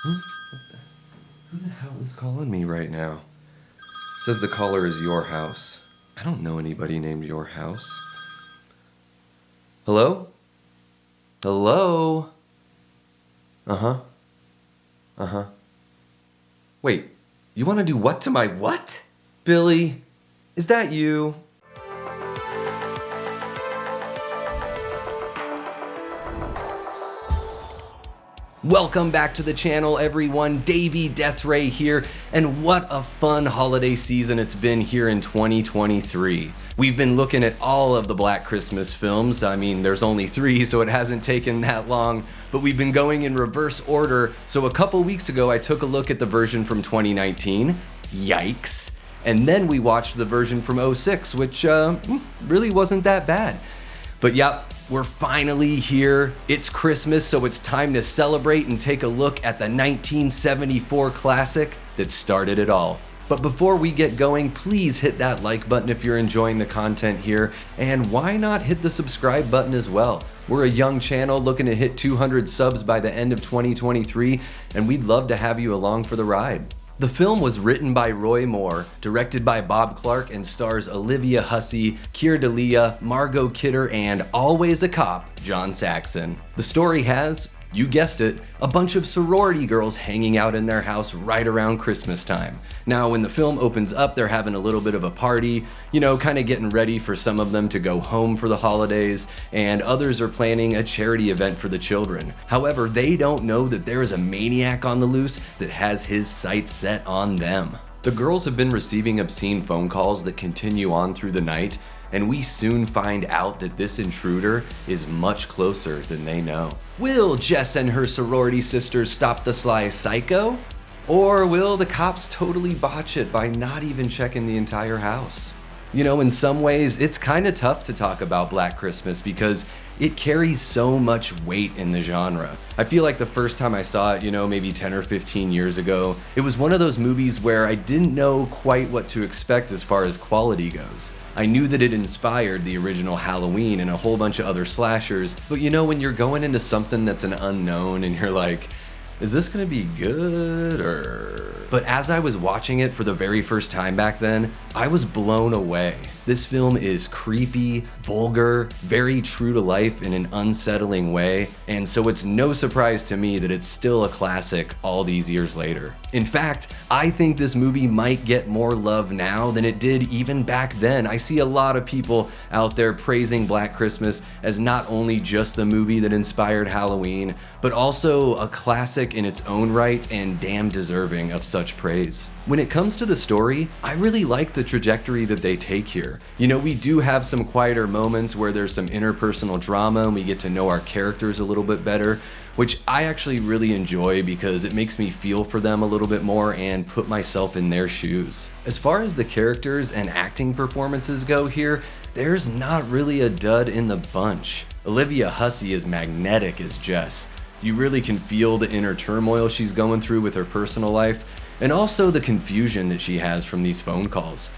Who the hell is calling me right now? Says the caller is your house. I don't know anybody named your house. Hello? Hello? Uh-huh. Uh-huh. Wait, you want to do what to my what? Billy, is that you? Welcome back to the channel, everyone. Davey Deathray here, and what a fun holiday season it's been here in 2023. We've been looking at all of the Black Christmas films. I mean, there's only 3, so it hasn't taken that long, but we've been going in reverse order. So a couple weeks ago, I took a look at the version from 2019. Yikes. And then we watched the version from 2006, which really wasn't that bad. But yep, we're finally here. It's Christmas, so it's time to celebrate and take a look at the 1974 classic that started it all. But before we get going, please hit that like button if you're enjoying the content here, and why not hit the subscribe button as well? We're a young channel looking to hit 200 subs by the end of 2023, and we'd love to have you along for the ride. The film was written by Roy Moore, directed by Bob Clark, and stars Olivia Hussey, Keir Dalia, Margot Kidder, and always a cop, John Saxon. The story has, you guessed it, a bunch of sorority girls hanging out in their house right around Christmas time. Now, when the film opens up, they're having a little bit of a party, kind of getting ready for some of them to go home for the holidays, and others are planning a charity event for the children. However, they don't know that there is a maniac on the loose that has his sights set on them. The girls have been receiving obscene phone calls that continue on through the night, and we soon find out that this intruder is much closer than they know. Will Jess and her sorority sisters stop the sly psycho? Or will the cops totally botch it by not even checking the entire house? In some ways, it's kind of tough to talk about Black Christmas because it carries so much weight in the genre. I feel like the first time I saw it, maybe 10 or 15 years ago, it was one of those movies where I didn't know quite what to expect as far as quality goes. I knew that it inspired the original Halloween and a whole bunch of other slashers, but when you're going into something that's an unknown and you're like, is this gonna be good or... But as I was watching it for the very first time back then, I was blown away. This film is creepy, vulgar, very true to life in an unsettling way, and so it's no surprise to me that it's still a classic all these years later. In fact, I think this movie might get more love now than it did even back then. I see a lot of people out there praising Black Christmas as not only just the movie that inspired Halloween, but also a classic in its own right and damn deserving of such praise. When it comes to the story, I really like the trajectory that they take here. We do have some quieter moments where there's some interpersonal drama and we get to know our characters a little bit better, which I actually really enjoy because it makes me feel for them a little bit more and put myself in their shoes. As far as the characters and acting performances go here, there's not really a dud in the bunch. Olivia Hussey is magnetic as Jess. You really can feel the inner turmoil she's going through with her personal life, and also the confusion that she has from these phone calls.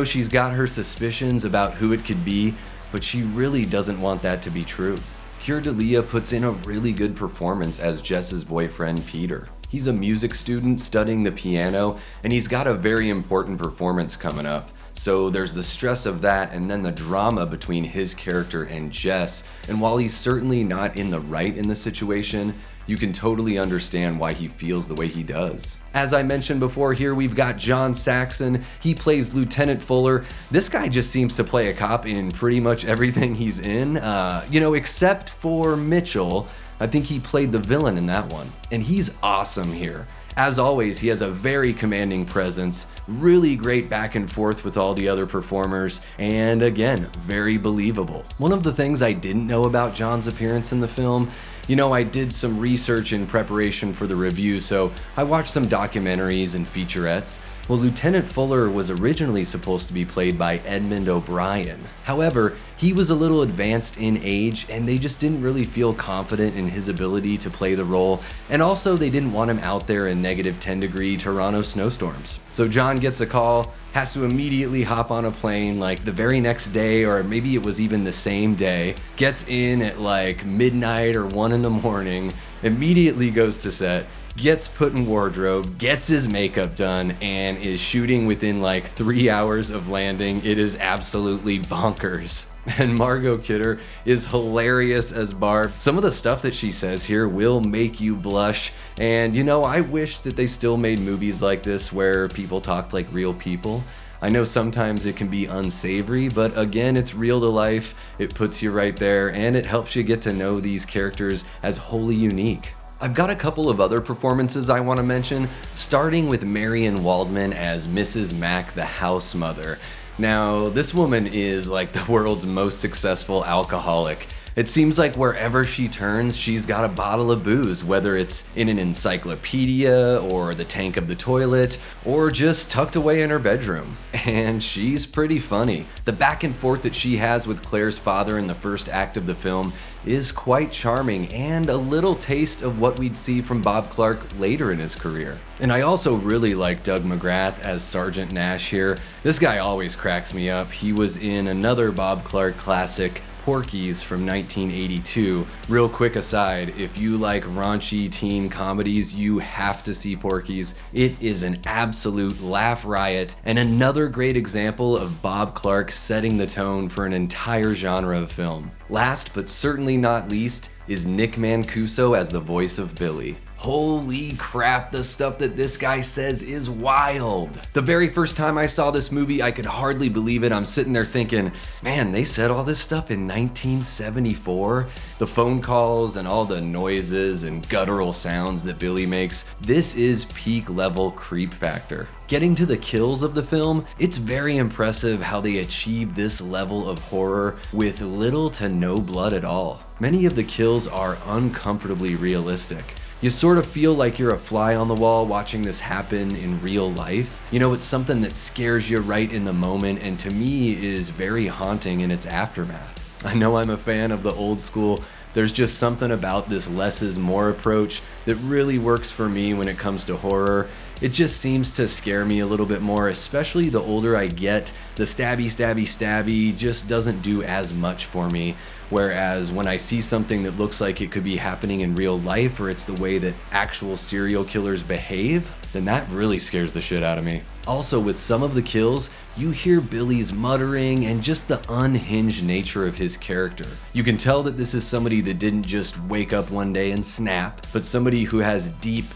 She's got her suspicions about who it could be, but she really doesn't want that to be true. Keir Dalia puts in a really good performance as Jess's boyfriend, Peter. He's a music student studying the piano, and he's got a very important performance coming up. So there's the stress of that and then the drama between his character and Jess. And while he's certainly not in the right in the situation, you can totally understand why he feels the way he does. As I mentioned before, here we've got John Saxon. He plays Lieutenant Fuller. This guy just seems to play a cop in pretty much everything he's in, except for Mitchell. I think he played the villain in that one. And he's awesome here. As always, he has a very commanding presence, really great back and forth with all the other performers, and again, very believable. One of the things I didn't know about John's appearance in the film, I did some research in preparation for the review, so I watched some documentaries and featurettes. Well, Lieutenant Fuller was originally supposed to be played by Edmund O'Brien. However, he was a little advanced in age and they just didn't really feel confident in his ability to play the role, and also they didn't want him out there in negative 10-degree Toronto snowstorms. So John gets a call, has to immediately hop on a plane like the very next day, or maybe it was even the same day, gets in at like midnight or 1 in the morning, immediately goes to set, gets put in wardrobe, gets his makeup done, and is shooting within like 3 hours of landing. It is absolutely bonkers. And Margot Kidder is hilarious as Barb. Some of the stuff that she says here will make you blush. And you know, I wish that they still made movies like this where people talked like real people. I know sometimes it can be unsavory, but again, it's real to life. It puts you right there, and it helps you get to know these characters as wholly unique. I've got a couple of other performances I want to mention, starting with Marion Waldman as Mrs. Mack, the house mother. Now, this woman is like the world's most successful alcoholic. It seems like wherever she turns, she's got a bottle of booze, whether it's in an encyclopedia or the tank of the toilet or just tucked away in her bedroom. And she's pretty funny. The back and forth that she has with Claire's father in the first act of the film is quite charming and a little taste of what we'd see from Bob Clark later in his career. And I also really like Doug McGrath as Sergeant Nash here. This guy always cracks me up. He was in another Bob Clark classic, Porky's from 1982. Real quick aside, if you like raunchy teen comedies, you have to see Porky's. It is an absolute laugh riot and another great example of Bob Clark setting the tone for an entire genre of film. Last but certainly not least is Nick Mancuso as the voice of Billy. Holy crap, the stuff that this guy says is wild. The very first time I saw this movie, I could hardly believe it. I'm sitting there thinking, man, they said all this stuff in 1974? The phone calls and all the noises and guttural sounds that Billy makes. This is peak level creep factor. Getting to the kills of the film, it's very impressive how they achieve this level of horror with little to no blood at all. Many of the kills are uncomfortably realistic. You sort of feel like you're a fly on the wall watching this happen in real life. You know, it's something that scares you right in the moment and to me is very haunting in its aftermath. I know I'm a fan of the old school. There's just something about this less is more approach that really works for me when it comes to horror. It just seems to scare me a little bit more, especially the older I get. The stabby just doesn't do as much for me. Whereas when I see something that looks like it could be happening in real life or it's the way that actual serial killers behave, then that really scares the shit out of me. Also, with some of the kills, you hear Billy's muttering and just the unhinged nature of his character. You can tell that this is somebody that didn't just wake up one day and snap, but somebody who has deep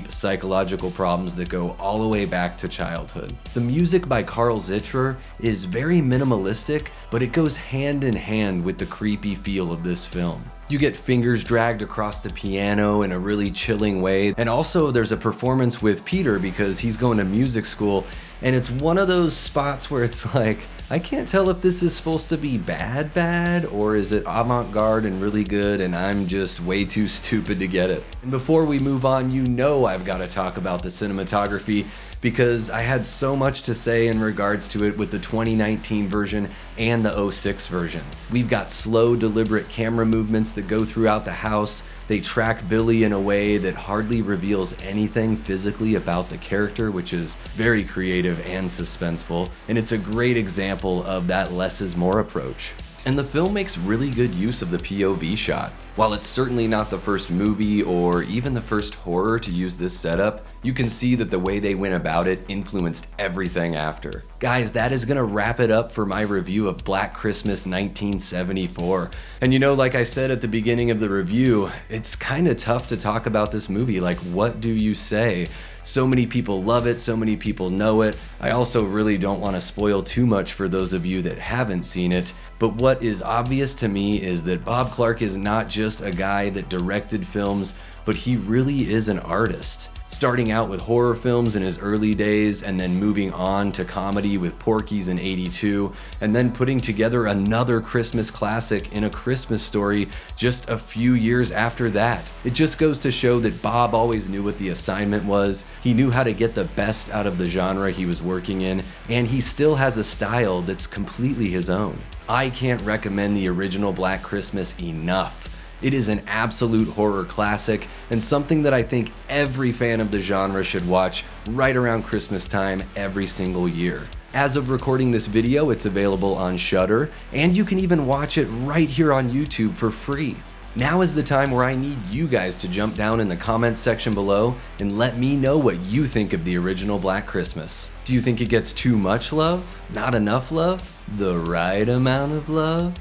psychological problems that go all the way back to childhood. The music by Carl Zittrer is very minimalistic, but it goes hand in hand with the creepy feel of this film. You get fingers dragged across the piano in a really chilling way, and also there's a performance with Peter because he's going to music school, and it's one of those spots where it's like, I can't tell if this is supposed to be bad, or is it avant-garde and really good and I'm just way too stupid to get it. And before we move on, you know I've got to talk about the cinematography because I had so much to say in regards to it with the 2019 version and the 06 version. We've got slow, deliberate camera movements that go throughout the house. They track Billy in a way that hardly reveals anything physically about the character, which is very creative and suspenseful, and it's a great example of that less is more approach. And the film makes really good use of the POV shot. While it's certainly not the first movie or even the first horror to use this setup, you can see that the way they went about it influenced everything after. Guys, that is gonna wrap it up for my review of Black Christmas 1974. And you know, like I said at the beginning of the review, it's kinda tough to talk about this movie. Like, what do you say? So many people love it, so many people know it. I also really don't want to spoil too much for those of you that haven't seen it, but what is obvious to me is that Bob Clark is not just a guy that directed films, but he really is an artist. Starting out with horror films in his early days and then moving on to comedy with Porky's in '82 and then putting together another Christmas classic in A Christmas Story just a few years after that. It just goes to show that Bob always knew what the assignment was. He knew how to get the best out of the genre he was working in, and he still has a style that's completely his own. I can't recommend the original Black Christmas enough. It is an absolute horror classic and something that I think every fan of the genre should watch right around Christmas time every single year. As of recording this video, it's available on Shudder, and you can even watch it right here on YouTube for free. Now is the time where I need you guys to jump down in the comments section below and let me know what you think of the original Black Christmas. Do you think it gets too much love? Not enough love? The right amount of love?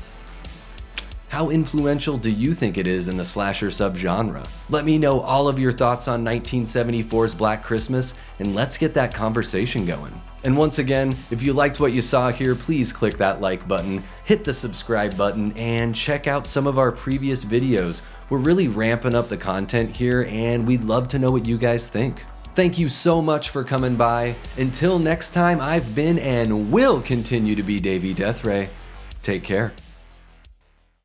How influential do you think it is in the slasher subgenre? Let me know all of your thoughts on 1974's Black Christmas, and let's get that conversation going. And once again, if you liked what you saw here, please click that like button, hit the subscribe button, and check out some of our previous videos. We're really ramping up the content here, and we'd love to know what you guys think. Thank you so much for coming by. Until next time, I've been and will continue to be Davey Deathray. Take care.